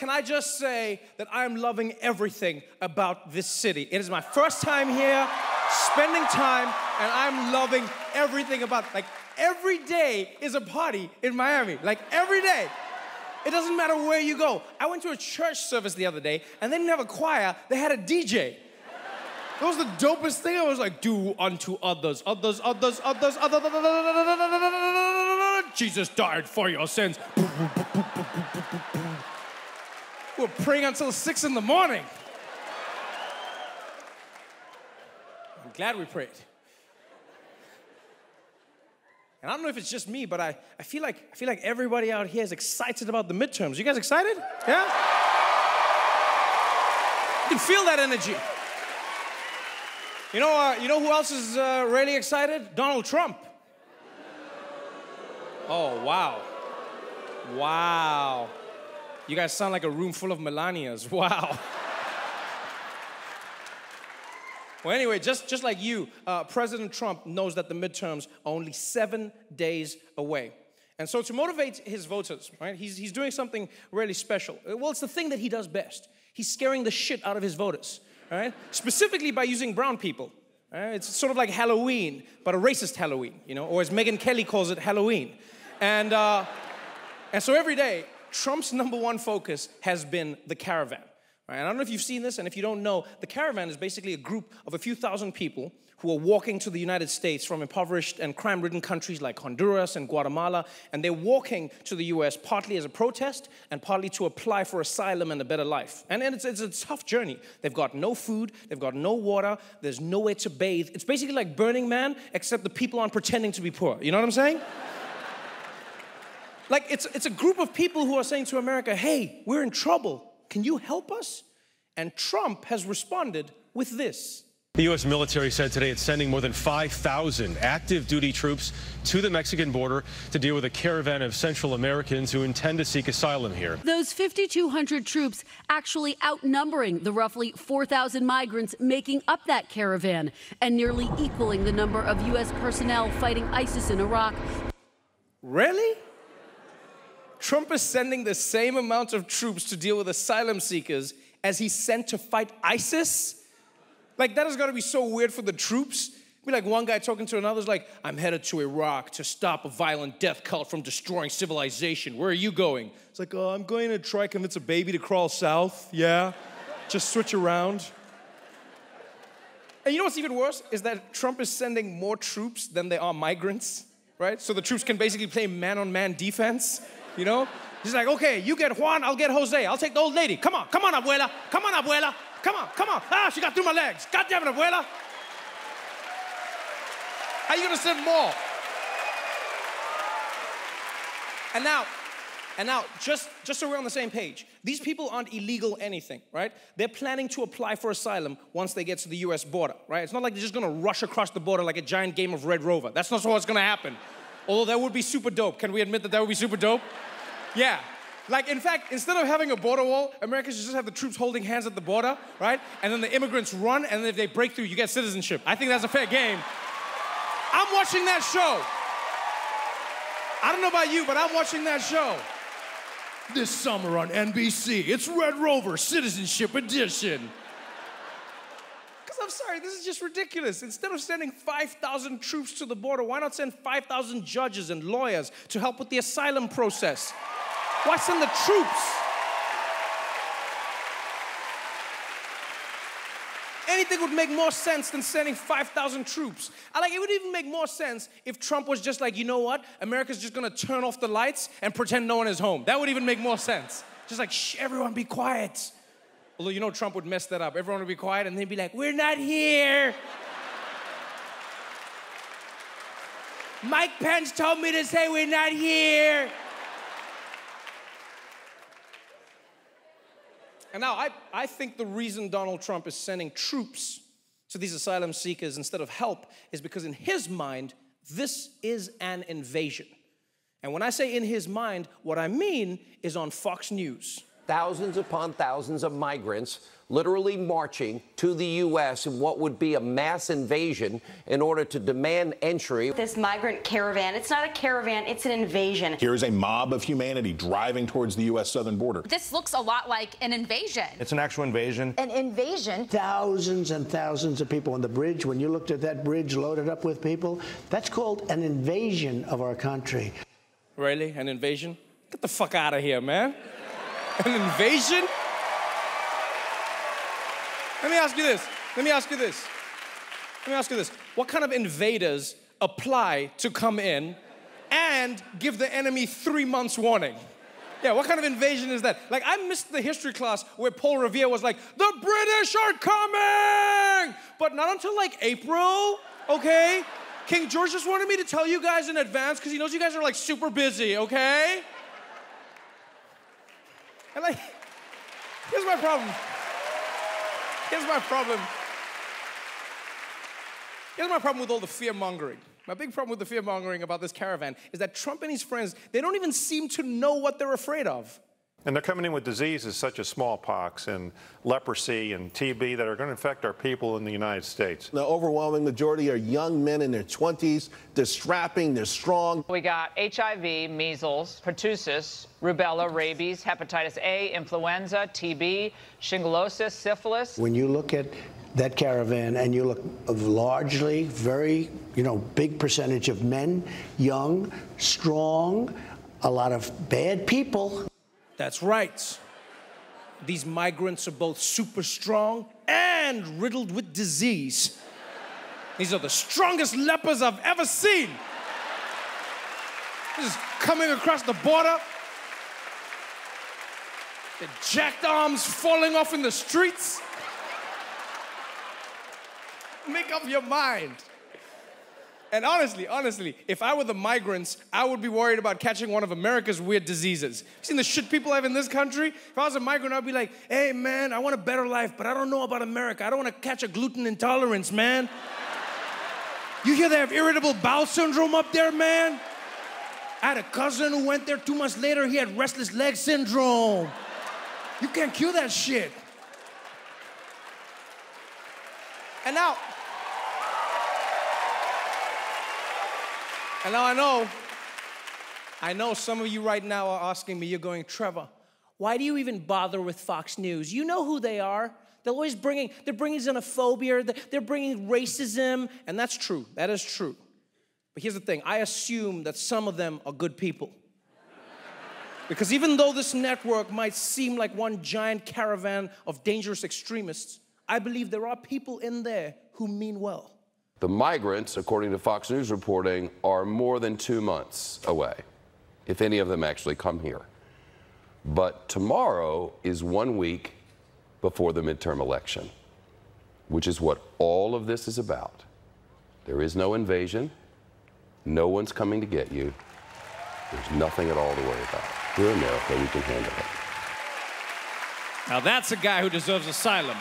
can I just say that I'm loving everything about this city. It is my first time here, spending time, and I'm loving everything about it. Like, every day is a party in Miami. Like, every day. It doesn't matter where you go. I went to a church service the other day, and they didn't have a choir, they had a DJ. That was the dopest thing. I was like, do unto others. Jesus died for your sins. We're praying until 6 in the morning. I'm glad we prayed. And I don't know if it's just me, but I feel like everybody out here is excited about the midterms. You guys excited? Yeah? You can feel that energy. You know who else is really excited? Donald Trump. Oh, wow. Wow. You guys sound like a room full of Melanias. Wow. Well, anyway, just like you, President Trump knows that the midterms are only 7 days away. And so to motivate his voters, right, he's doing something really special. Well, it's the thing that he does best. He's scaring the shit out of his voters, right? Specifically by using brown people. Right? It's sort of like Halloween, but a racist Halloween, or as Megyn Kelly calls it, Halloween. And so every day, Trump's #1 focus has been the Caravan. Right? And I don't know if you've seen this, and if you don't know, the Caravan is basically a group of a few thousand people who are walking to the United States from impoverished and crime-ridden countries like Honduras and Guatemala, and they're walking to the US partly as a protest and partly to apply for asylum and a better life. And it's a tough journey. They've got no food, they've got no water, there's nowhere to bathe. It's basically like Burning Man, except the people aren't pretending to be poor. You know what I'm saying? Like, it's a group of people who are saying to America, hey, we're in trouble. Can you help us? And Trump has responded with this. The U.S. military said today it's sending more than 5,000 active duty troops to the Mexican border to deal with a caravan of Central Americans who intend to seek asylum here. Those 5,200 troops actually outnumbering the roughly 4,000 migrants making up that caravan and nearly equaling the number of U.S. personnel fighting ISIS in Iraq. Really? Trump is sending the same amount of troops to deal with asylum seekers as he sent to fight ISIS? Like, that has got to be so weird for the troops. Be like one guy talking to another's like, I'm headed to Iraq to stop a violent death cult from destroying civilization. Where are you going? It's like, oh, I'm going to try convince a baby to crawl south. Yeah, just switch around. And you know what's even worse? Is that Trump is sending more troops than there are migrants, right? So the troops can basically play man-on-man defense, He's like, okay, you get Juan, I'll get Jose. I'll take the old lady. Come on, abuela. Come on, abuela. Come on. Ah, she got through my legs. God damn it, abuela. How you gonna send more? And now, just so we're on the same page, these people aren't illegal anything, right? They're planning to apply for asylum once they get to the US border, right? It's not like they're just gonna rush across the border like a giant game of Red Rover. That's not what's gonna happen. Although that would be super dope. Can we admit that would be super dope? Yeah. Like, in fact, instead of having a border wall, America should just have the troops holding hands at the border, right? And then the immigrants run, and then if they break through, you get citizenship. I think that's a fair game. I'm watching that show. I don't know about you, but I'm watching that show. This summer on NBC, it's Red Rover Citizenship Edition. Because I'm sorry, this is just ridiculous. Instead of sending 5,000 troops to the border, why not send 5,000 judges and lawyers to help with the asylum process? Why send the troops? Anything would make more sense than sending 5,000 troops. It would even make more sense if Trump was just like, you know what? America's just gonna turn off the lights and pretend no one is home. That would even make more sense. Just like, shh, everyone be quiet. Although, Trump would mess that up. Everyone would be quiet and they'd be like, we're not here. Mike Pence told me to say we're not here. And now, I think the reason Donald Trump is sending troops to these asylum seekers instead of help is because in his mind, this is an invasion. And when I say in his mind, what I mean is on Fox News, Thousands upon thousands of migrants literally marching to the U.S. in what would be a mass invasion in order to demand entry. This migrant caravan, it's not a caravan, it's an invasion. Here's a mob of humanity driving towards the U.S. southern border. This looks a lot like an invasion. It's an actual invasion. An invasion. Thousands and thousands of people on the bridge. When you looked at that bridge loaded up with people, that's called an invasion of our country. Really? An invasion? Get the fuck out of here, man. An invasion? Let me ask you this. What kind of invaders apply to come in and give the enemy 3 months warning? Yeah, what kind of invasion is that? Like, I missed the history class where Paul Revere was like, the British are coming! But not until like April, okay? King George just wanted me to tell you guys in advance because he knows you guys are like super busy, okay? And like, here's my problem. Here's my problem with all the fear-mongering. My big problem with the fear-mongering about this caravan is that Trump and his friends, they don't even seem to know what they're afraid of. And they're coming in with diseases such as smallpox and leprosy and TB that are going to affect our people in the United States. The overwhelming majority are young men in their 20s. They're strapping, they're strong. We got HIV, measles, pertussis, rubella, rabies, hepatitis A, influenza, TB, shingleosis, syphilis. When you look at that caravan and you look largely, very, big percentage of men, young, strong, a lot of bad people. That's right. These migrants are both super strong and riddled with disease. These are the strongest lepers I've ever seen. Just coming across the border. The jacked arms falling off in the streets. Make up your mind. And honestly, if I were the migrants, I would be worried about catching one of America's weird diseases. You seen the shit people have in this country? If I was a migrant, I'd be like, hey, man, I want a better life, but I don't know about America. I don't want to catch a gluten intolerance, man. You hear they have irritable bowel syndrome up there, man? I had a cousin who went there 2 months later. He had restless leg syndrome. You can't cure that shit. And now I know some of you right now are asking me, you're going, Trevor, why do you even bother with Fox News? You know who they are. They're always bringing xenophobia, they're bringing racism, and that's true, that is true. But here's the thing, I assume that some of them are good people. Because even though this network might seem like one giant caravan of dangerous extremists, I believe there are people in there who mean well. The migrants, according to Fox News reporting, are more than 2 months away, if any of them actually come here. But tomorrow is 1 week before the midterm election, which is what all of this is about. There is no invasion. No one's coming to get you. There's nothing at all to worry about. We're America, we can handle it. Now that's a guy who deserves asylum.